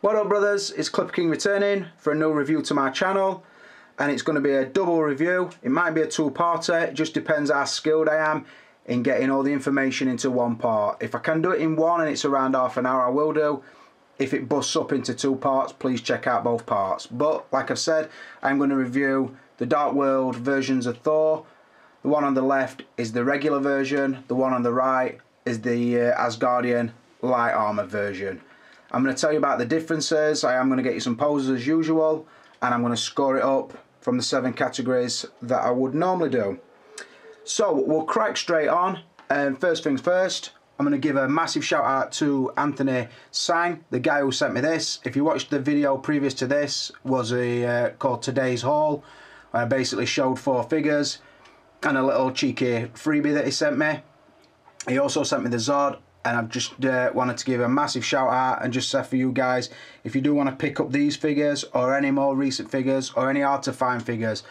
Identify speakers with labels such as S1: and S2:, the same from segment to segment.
S1: What up brothers, it's Clipper King returning for a new review to my channel, and it's going to be a double review. It might be a two-parter, it just depends how skilled I am in getting all the information into one part. If I can do it in one and it's around half an hour, I will do. If it busts up into two parts, please check out both parts. But like I've said, I'm going to review the Dark World versions of Thor. The one on the left is the regular version, the one on the right is the Asgardian light armor version. I'm going to tell you about the differences. I am going to get you some poses as usual, and I'm going to score it up from the 7 categories that I would normally do. So we'll crack straight on, and first things first, I'm going to give a massive shout out to Anthony Sang, the guy who sent me this. If you watched the video previous to this, was called Today's Haul, where I basically showed 4 figures and a little cheeky freebie that he sent me. He also sent me the Zod, and I've just wanted to give a massive shout out and just say for you guys, if you do want to pick up these figures or any more recent figures or any hard to find figures,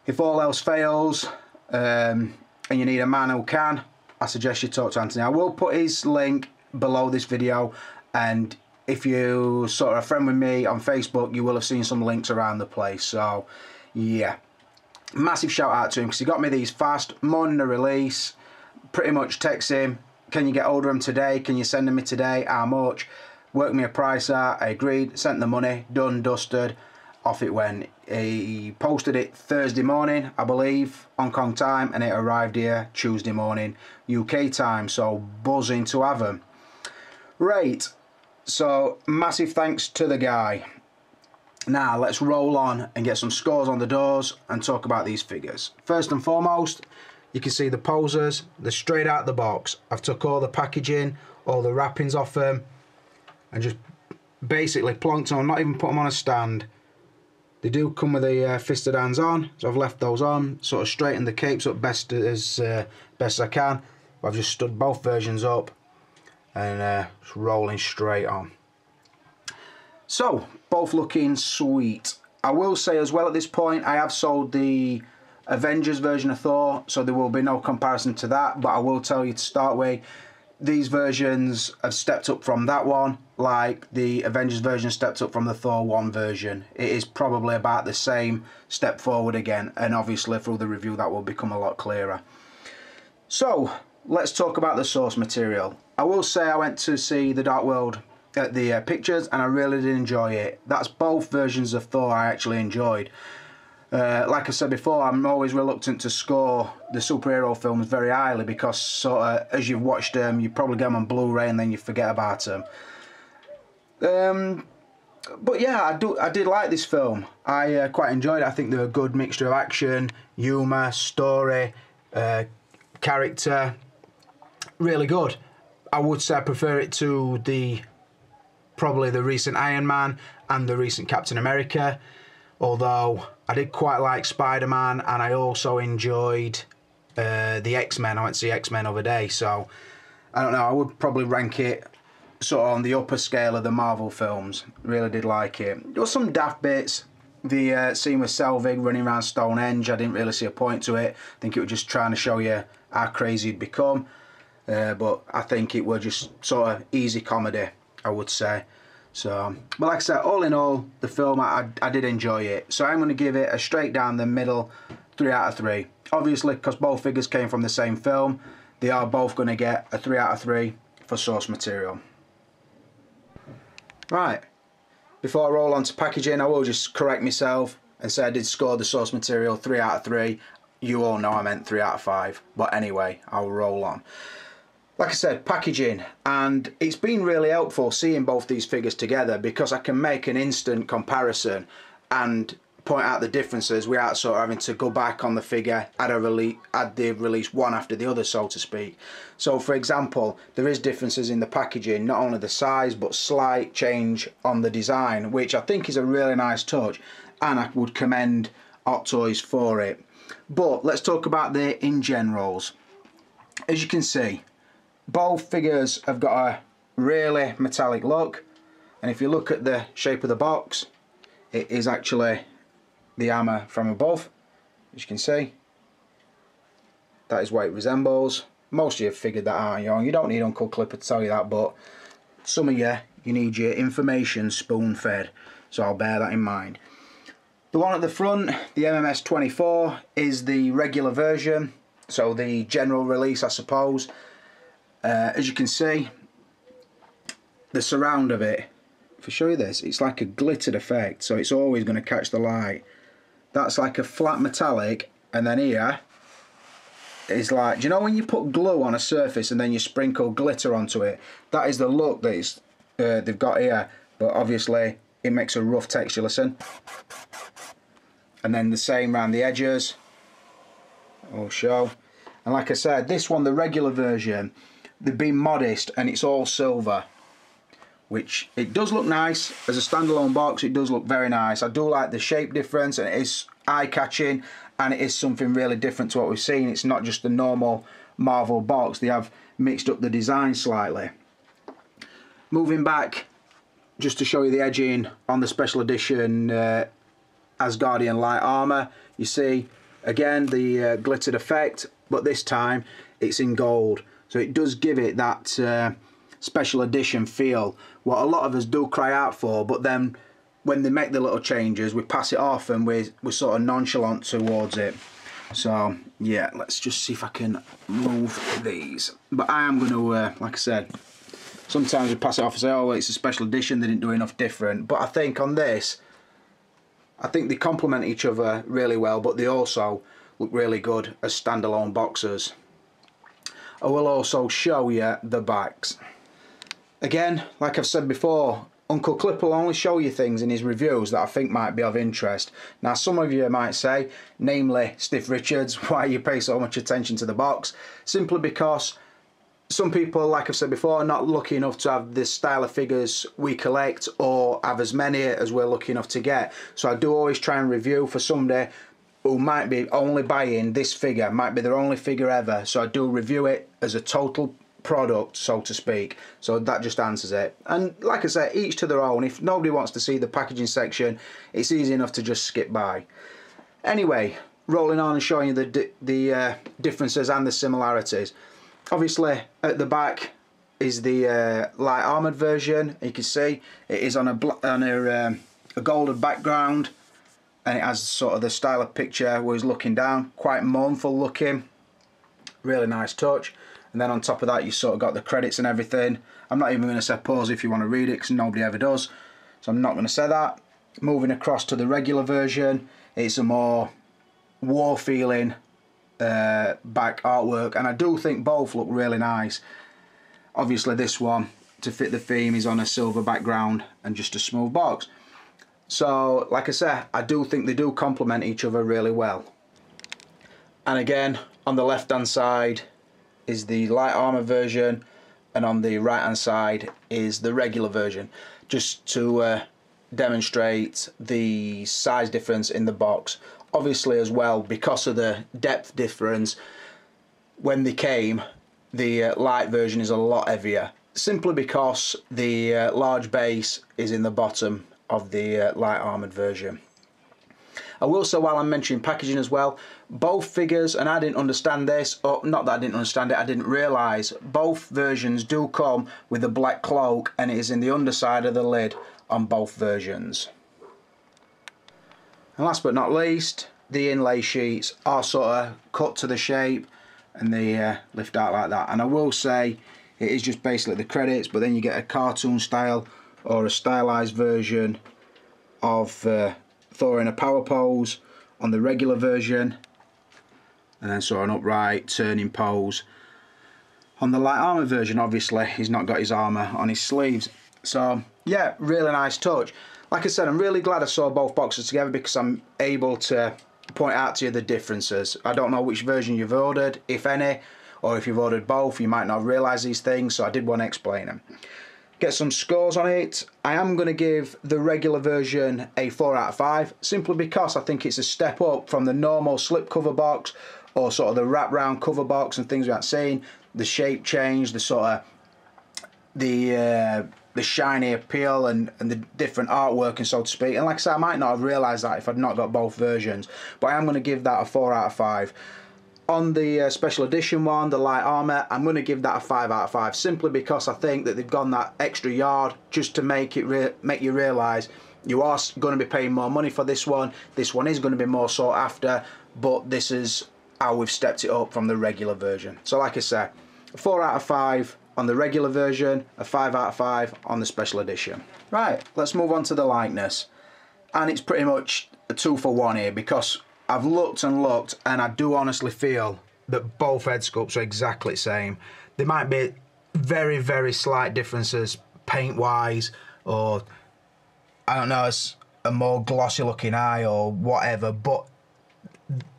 S1: if all else fails and you need a man who can, I suggest you talk to Anthony. I will put his link below this video, and if you sort of a friend with me on Facebook, you will have seen some links around the place. So yeah, massive shout out to him because he got me these fast, morning of release. Pretty much text him, can you get hold of them today, can you send them me today, how much, work me a price out. I agreed, sent the money, done, dusted, off it went. He posted it Thursday morning, I believe, Hong Kong time, and it arrived here Tuesday morning UK time, so buzzing to have them. Right, so massive thanks to the guy. Now let's roll on and get some scores on the doors and talk about these figures. First and foremost, you can see the posers, they're straight out the box. I've took all the packaging, all the wrappings off them, and just basically plonked on, not even put them on a stand. They do come with the fisted hands on, so I've left those on, sort of straightened the capes up best as I can. I've just stood both versions up and just rolling straight on. So, both looking sweet. I will say as well at this point, I have sold the Avengers version of Thor, so there will be no comparison to that, but I will tell you to start with, these versions have stepped up from that one, like the Avengers version stepped up from the Thor 1 version. It is probably about the same step forward again, and obviously through the review that will become a lot clearer. So, let's talk about the source material. I will say I went to see the Dark World at the pictures, and I really did enjoy it. That's both versions of Thor I actually enjoyed. Like I said before, I'm always reluctant to score the superhero films very highly because sort of as you've watched them, you probably get them on Blu-ray and then you forget about them. But yeah, I did like this film. I quite enjoyed it. I think they're a good mixture of action, humour, story, character. Really good. I would say I prefer it to probably the recent Iron Man and the recent Captain America. Although I did quite like Spider-Man, and I also enjoyed the X-Men. I went to see X-Men other day, so I don't know, I would probably rank it sort of on the upper scale of the Marvel films. Really did like it. There were some daft bits. The scene with Selvig running around Stonehenge, I didn't really see a point to it. I think it was just trying to show you how crazy he'd become. But I think it was just sort of easy comedy, I would say. So, but like I said, all in all, the film, I did enjoy it. So I'm going to give it a straight down the middle 3 out of 3. Obviously, because both figures came from the same film, they are both going to get a 3 out of 3 for source material. Right, before I roll on to packaging, I will just correct myself and say I did score the source material 3 out of 3. You all know I meant 3 out of 5. But anyway, I'll roll on. Like I said, packaging, and it's been really helpful seeing both these figures together because I can make an instant comparison and point out the differences without sort of having to go back on the figure, add the release one after the other, so to speak. So for example, there is differences in the packaging, not only the size but slight change on the design, which I think is a really nice touch, and I would commend Hot Toys for it. But let's talk about the in generals. As you can see, both figures have got a really metallic look, and if you look at the shape of the box, it is actually the armour from above. As you can see, that is what it resembles. Most of you have figured that out on your own. You don't need Uncle Clipper to tell you that, but some of you you need your information spoon-fed, so I'll bear that in mind. The one at the front, the MMS 24, is the regular version, so the general release, I suppose. As you can see, the surround of it, if I show you this, it's like a glittered effect, so it's always going to catch the light. That's like a flat metallic, and then here is like, do you know when you put glue on a surface and then you sprinkle glitter onto it? That is the look that it's, they've got here, but obviously it makes a rough texture, listen. And then the same around the edges, I'll show. And like I said, this one, the regular version, they've been modest and it's all silver, which it does look nice. As a standalone box, it does look very nice. I do like the shape difference, and it is eye-catching, and it is something really different to what we've seen. It's not just the normal Marvel box. They have mixed up the design slightly. Moving back, just to show you the edging on the special edition Asgardian light armor, you see again the glittered effect, but this time it's in gold, so it does give it that special edition feel, what a lot of us do cry out for, but then when they make the little changes we pass it off and we're sort of nonchalant towards it. So yeah, let's just see if I can move these. But I am going to, like I said, sometimes we pass it off and say, oh, it's a special edition, they didn't do enough different. But I think on this, I think they complement each other really well, but they also look really good as standalone boxes. I will also show you the backs. Again, like I've said before, Uncle Clip will only show you things in his reviews that I think might be of interest. Now some of you might say, namely Stiff Richards, why you pay so much attention to the box? Simply because some people, like I've said before, are not lucky enough to have this style of figures we collect, or have as many as we're lucky enough to get. So I do always try and review for somebody who might be only buying this figure, might be their only figure ever. So I do review it as a total product, so to speak. So that just answers it. And like I say, each to their own. If nobody wants to see the packaging section, it's easy enough to just skip by. Anyway, rolling on and showing you the differences and the similarities. Obviously at the back is the light armoured version. You can see it is on a golden background, and it has sort of the style of picture where he's looking down, quite mournful looking, really nice touch. And then on top of that you sort of got the credits and everything. I'm not even going to say pause if you want to read it, because nobody ever does, so I'm not going to say that. Moving across to the regular version, it's a more war feeling back artwork, and I do think both look really nice. Obviously this one, to fit the theme, is on a silver background and just a smooth box. So like I said, I do think they do complement each other really well. And again, on the left hand side is the light armor version, and on the right hand side is the regular version, just to demonstrate the size difference in the box. Obviously as well, because of the depth difference, when they came, the light version is a lot heavier, simply because the large base is in the bottom of the light armoured version. I will say, while I'm mentioning packaging as well, both figures, and I didn't understand this, or not that I didn't understand it, I didn't realise, both versions do come with a black cloak, and it is in the underside of the lid on both versions. And last but not least, the inlay sheets are sort of cut to the shape, and they lift out like that. And I will say, it is just basically the credits, but then you get a cartoon style or a stylized version of Thor in a power pose on the regular version, and then sort of an upright turning pose on the light armor version. Obviously he's not got his armor on his sleeves. So yeah, really nice touch. Like I said, I'm really glad I saw both boxes together, because I'm able to point out to you the differences. I don't know which version you've ordered, if any, or if you've ordered both, you might not realise these things, so I did want to explain them. Get some scores on it. I am going to give the regular version a 4 out of 5, simply because I think it's a step up from the normal slipcover box, or sort of the wrap round cover box and things we haven't seen. The shape change, the sort of the shiny appeal and the different artwork, and so to speak. And like I said, I might not have realised that if I'd not got both versions, but I am going to give that a 4 out of 5. On the special edition one, the light armour, I'm going to give that a 5 out of 5, simply because I think that they've gone that extra yard just to make you realise you are going to be paying more money for this one. This one is going to be more sought after, but this is how we've stepped it up from the regular version. So like I said, a 4 out of 5 on the regular version, a 5 out of 5 on the special edition. Right, let's move on to the likeness. And it's pretty much a 2 for 1 here, because I've looked and looked, and I do honestly feel that both head sculpts are exactly the same. There might be very, very slight differences paint-wise, or I don't know, it's a more glossy looking eye or whatever, but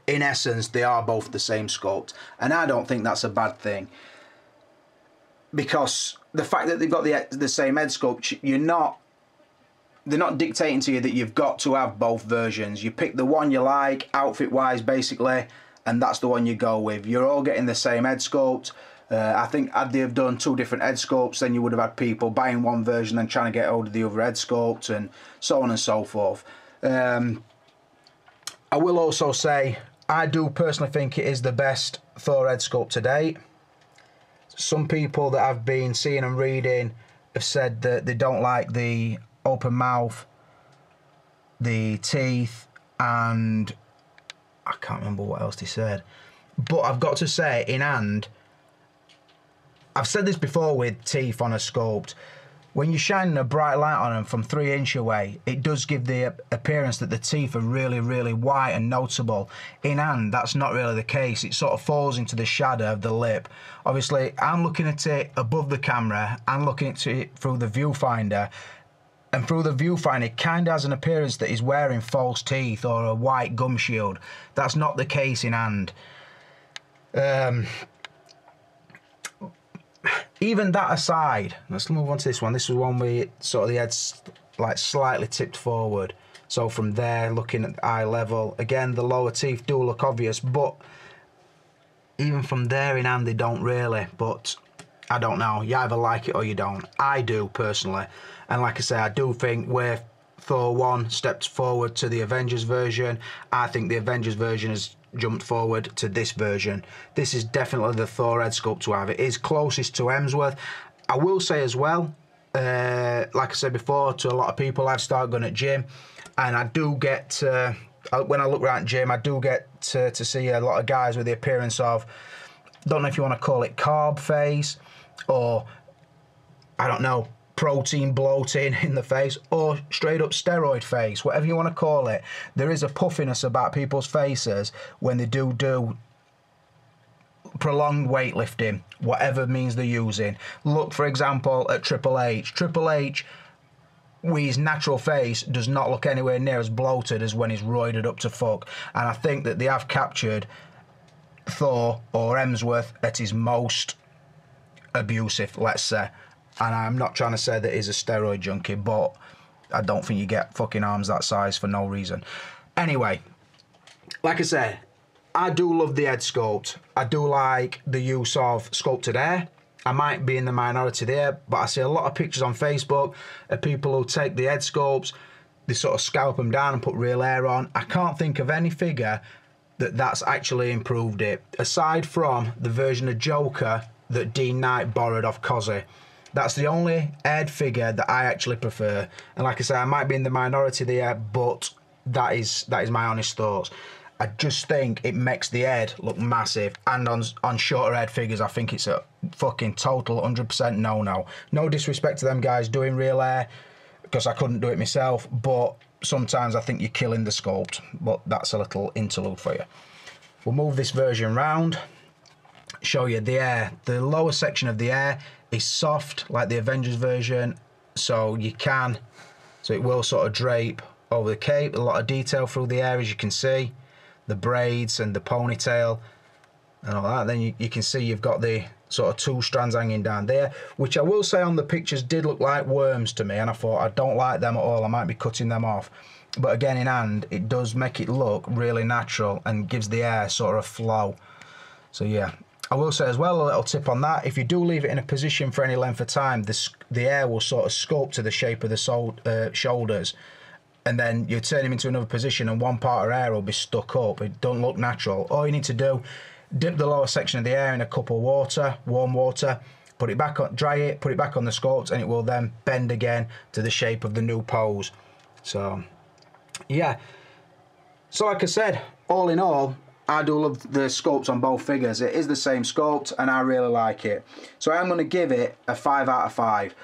S1: in essence they are both the same sculpt, and I don't think that's a bad thing, because the fact that they've got the same head sculpt, they're not dictating to you that you've got to have both versions. You pick the one you like, outfit-wise, basically, and that's the one you go with. You're all getting the same head sculpt. I think had they have done 2 different head sculpts, then you would have had people buying one version and trying to get hold of the other head sculpt, and so on and so forth. I will also say, I do personally think it is the best Thor head sculpt to date. Some people that I've been seeing and reading have said that they don't like the open mouth, the teeth, and I can't remember what else they said. But I've got to say, in hand, I've said this before with teeth on a sculpt, when you're shining a bright light on them from 3 inches away, it does give the appearance that the teeth are really, really white and noticeable. In hand, that's not really the case. It sort of falls into the shadow of the lip. Obviously, I'm looking at it above the camera, I'm looking at it through the viewfinder, and through the viewfinder it kind of has an appearance that he's wearing false teeth or a white gum shield. That's not the case in hand. Even that aside, let's move on to this one. This is one where sort of the head's like slightly tipped forward. So from there, looking at the eye level, again the lower teeth do look obvious, but even from there in hand they don't really. But I don't know, you either like it or you don't. I do personally, and like I say, I do think where Thor 1 stepped forward to the Avengers version, I think the Avengers version has jumped forward to this version. This is definitely the Thor head sculpt to have. It is closest to Hemsworth. I will say as well, like I said before, to a lot of people, I've started going at gym, and I do get, when I look around gym, I do get to see a lot of guys with the appearance of, don't know if you want to call it carb face, or I don't know, protein bloating in the face, or straight up steroid face, whatever you want to call it. There is a puffiness about people's faces when they do prolonged weightlifting, whatever means they're using. Look, for example, at Triple H. Triple H, with his natural face, does not look anywhere near as bloated as when he's roided up to fuck. And I think that they have captured Thor or Hemsworth at his most abusive, let's say. And I'm not trying to say that he's a steroid junkie, but I don't think you get fucking arms that size for no reason. Anyway, like I said, I do love the head sculpt. I do like the use of sculpted hair. I might be in the minority there, but I see a lot of pictures on Facebook of people who take the head sculpts, they sort of scalp them down and put real hair on. I can't think of any figure that's actually improved it, aside from the version of Joker that Dean Knight borrowed off Cozzy. That's the only head figure that I actually prefer. And like I say, I might be in the minority there, but that is my honest thoughts. I just think it makes the head look massive. And on shorter head figures, I think it's a fucking total 100% no-no. No disrespect to them guys doing real hair, because I couldn't do it myself, but sometimes I think you're killing the sculpt. But that's a little interlude for you. We'll move this version round, show you the hair. The lower section of the hair is soft like the Avengers version, so it will sort of drape over the cape. A lot of detail through the hair, as you can see, the braids and the ponytail and all that. Then you can see you've got the sort of 2 strands hanging down there, which I will say on the pictures did look like worms to me, and I thought I don't like them at all, I might be cutting them off. But again, in hand, it does make it look really natural and gives the hair sort of flow. So yeah, I will say as well, a little tip on that, if you do leave it in a position for any length of time, the hair will sort of sculpt to the shape of the shoulders, and then you turn him into another position and one part of hair will be stuck up. It don't look natural. All you need to do dip the lower section of the hair in a cup of water, warm water, put it back on, dry it, put it back on the sculpt, and it will then bend again to the shape of the new pose. So, yeah. So like I said, all in all, I do love the sculpts on both figures. It is the same sculpt, and I really like it. So I'm going to give it a 5 out of 5.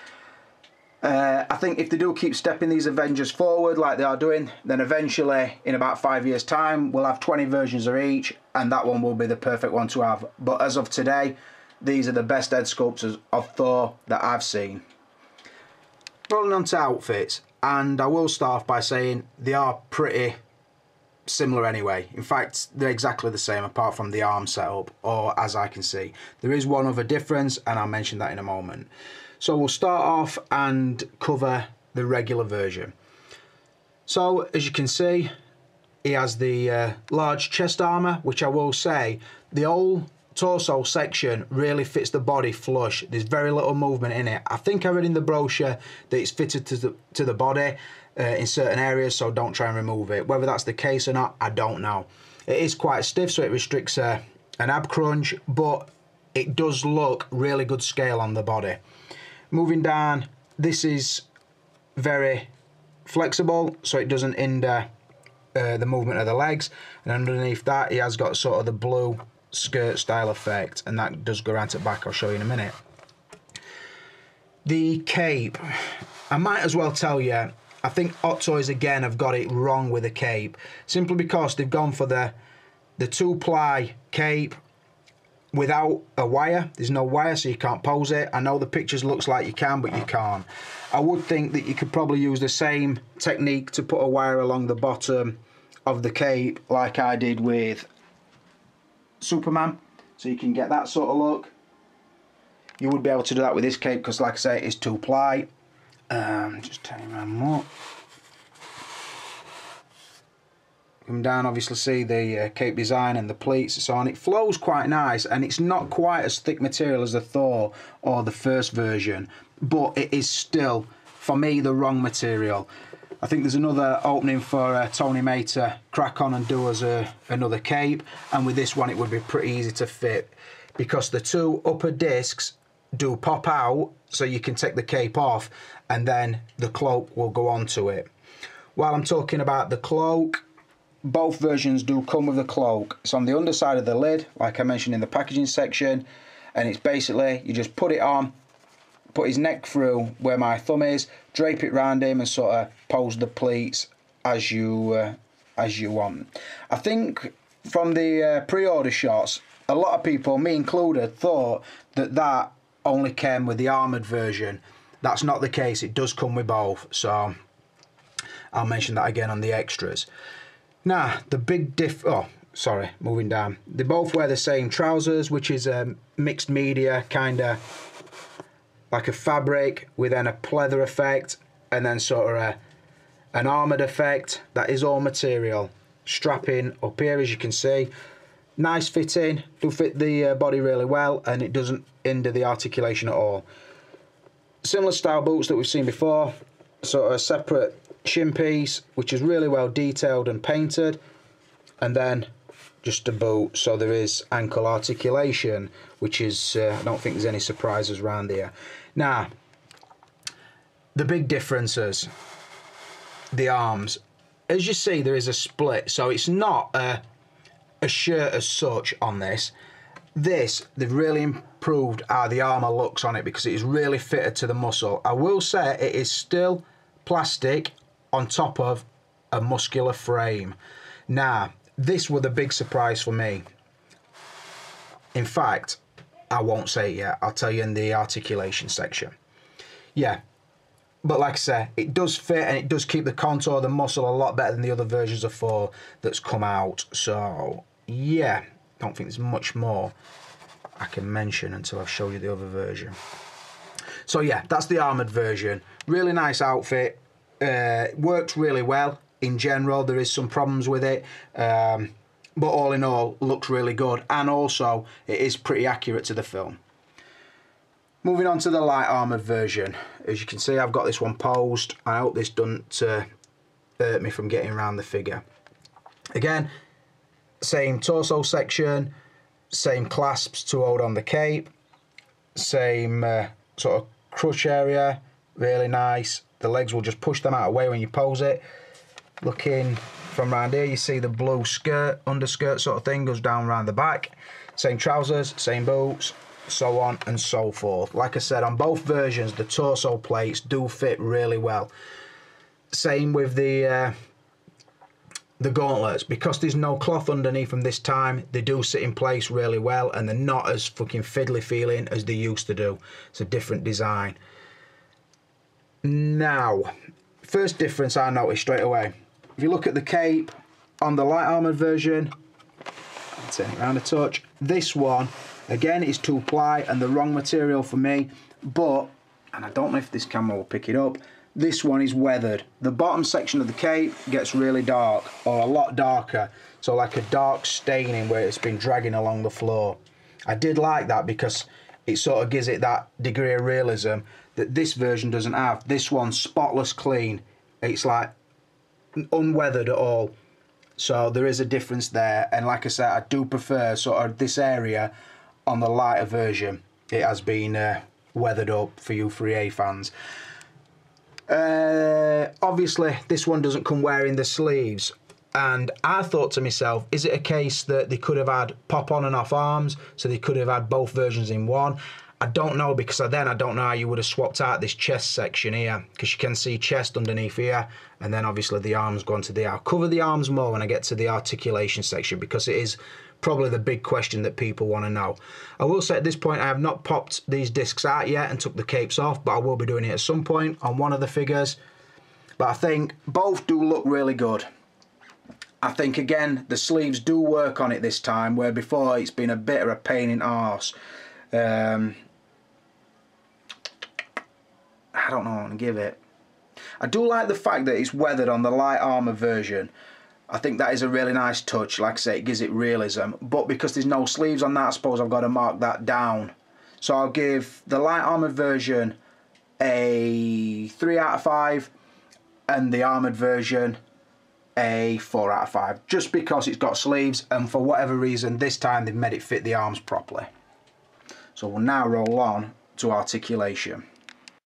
S1: I think if they do keep stepping these Avengers forward like they are doing, then eventually, in about 5 years' time, we'll have 20 versions of each, and that one will be the perfect one to have. But as of today, these are the best head sculptures of Thor that I've seen. Rolling on to outfits, and I will start off by saying they are pretty similar anyway. In fact, they're exactly the same apart from the arm setup, or as I can see. There is one other difference, and I'll mention that in a moment. So we'll start off and cover the regular version. So as you can see, he has the large chest armor, which I will say, the whole torso section really fits the body flush. There's very little movement in it. I think I read in the brochure that it's fitted to the body in certain areas, so don't try and remove it. Whether that's the case or not, I don't know. It is quite stiff, so it restricts an ab crunch, but it does look really good scale on the body. Moving down, this is very flexible, so it doesn't hinder the movement of the legs. And underneath that, he has got sort of the blue skirt style effect, and that does go around to the back. I'll show you in a minute. The cape, I might as well tell you, I think Hot Toys again have got it wrong with the cape, simply because they've gone for the 2-ply cape without a wire. There's no wire, so you can't pose it. I know the pictures looks like you can, but you can't. I would think that you could probably use the same technique to put a wire along the bottom of the cape like I did with Superman, so you can get that sort of look. You would be able to do that with this cape because, like I say, it's 2-ply. Just turning around more. Come down, obviously see the cape design and the pleats and so on. It flows quite nice, and it's not quite as thick material as the Thor or the first version, but it is still, for me, the wrong material. I think there's another opening for Tony May to crack on and do as another cape, and with this one it would be pretty easy to fit because the 2 upper discs do pop out, so you can take the cape off and then the cloak will go onto it. While I'm talking about the cloak, both versions do come with a cloak. It's on the underside of the lid, like I mentioned in the packaging section, and it's basically, you just put it on, put his neck through where my thumb is, drape it round him and sort of pose the pleats as you want. I think from the pre-order shots, a lot of people, me included, thought that only came with the armoured version. That's not the case. It does come with both, so I'll mention that again on the extras. Now, the big moving down. They both wear the same trousers, which is a mixed media, kind of like a fabric with then a pleather effect, and then sort of an armoured effect. That is all material. Strapping up here, as you can see. Nice fitting, do fit the body really well, and it doesn't hinder the articulation at all. Similar style boots that we've seen before, sort of a separate shin piece, which is really well detailed and painted, and then just a boot, so there is ankle articulation, which is, I don't think there's any surprises around here. Now, the big differences, the arms. As you see, there is a split, so it's not a shirt as such on this. This, they've really improved how the armour looks on it because it is really fitted to the muscle. I will say it is still plastic on top of a muscular frame. Now, this was a big surprise for me. In fact, I won't say it yet. I'll tell you in the articulation section. Yeah, but like I say, it does fit and it does keep the contour of the muscle a lot better than the other versions of Thor that's come out. So, yeah, don't think there's much more I can mention until I show you the other version. So yeah, that's the armoured version. Really nice outfit. Worked really well in general. There is some problems with it, but all in all, looks really good, and also it is pretty accurate to the film. Moving on to the light armoured version. As you can see, I've got this one posed. I hope this doesn't hurt me from getting around the figure. Again, same torso section, Same clasps to hold on the cape. Same sort of crutch area, really nice. The legs will just push them out of the way when you pose it. Looking from around here, you see the blue skirt, underskirt sort of thing goes down around the back. Same trousers, same boots, so on and so forth. Like I said, on both versions, the torso plates do fit really well. Same with the gauntlets. Because there's no cloth underneath them this time, they do sit in place really well, and they're not as fucking fiddly feeling as they used to do. It's a different design. Now, first difference I noticed straight away. If you look at the cape on the light armoured version, I'll turn it around a touch. This one, again, is 2-ply and the wrong material for me, but, and I don't know if this camera will pick it up, this one is weathered. The bottom section of the cape gets really dark, or a lot darker, so like a dark staining where it's been dragging along the floor. I did like that because it sort of gives it that degree of realism that this version doesn't have. This one's spotless clean. It's like unweathered at all. So there is a difference there, and like I said, I do prefer sort of this area on the lighter version. It has been weathered up for you 3A fans. Obviously this one doesn't come wearing the sleeves, and I thought to myself, is it a case that they could have had pop on and off arms, so they could have had both versions in one? I don't know, because then I don't know how you would have swapped out this chest section here, because you can see chest underneath here, and then obviously the arms go into the... I'll cover the arms more when I get to the articulation section, because it is probably the big question that people want to know. I will say at this point I have not popped these discs out yet and took the capes off, but I will be doing it at some point on one of the figures. But I think both do look really good. I think again the sleeves do work on it this time, where before it's been a bit of a pain in the arse. I don't know what to give it. I do like the fact that it's weathered on the light armour version. I think that is a really nice touch. Like I say, it gives it realism. But because there's no sleeves on that, I suppose I've got to mark that down. So I'll give the light armoured version a 3 out of 5 and the armoured version a 4 out of 5. Just because it's got sleeves, and for whatever reason this time they've made it fit the arms properly. So we'll now roll on to articulation.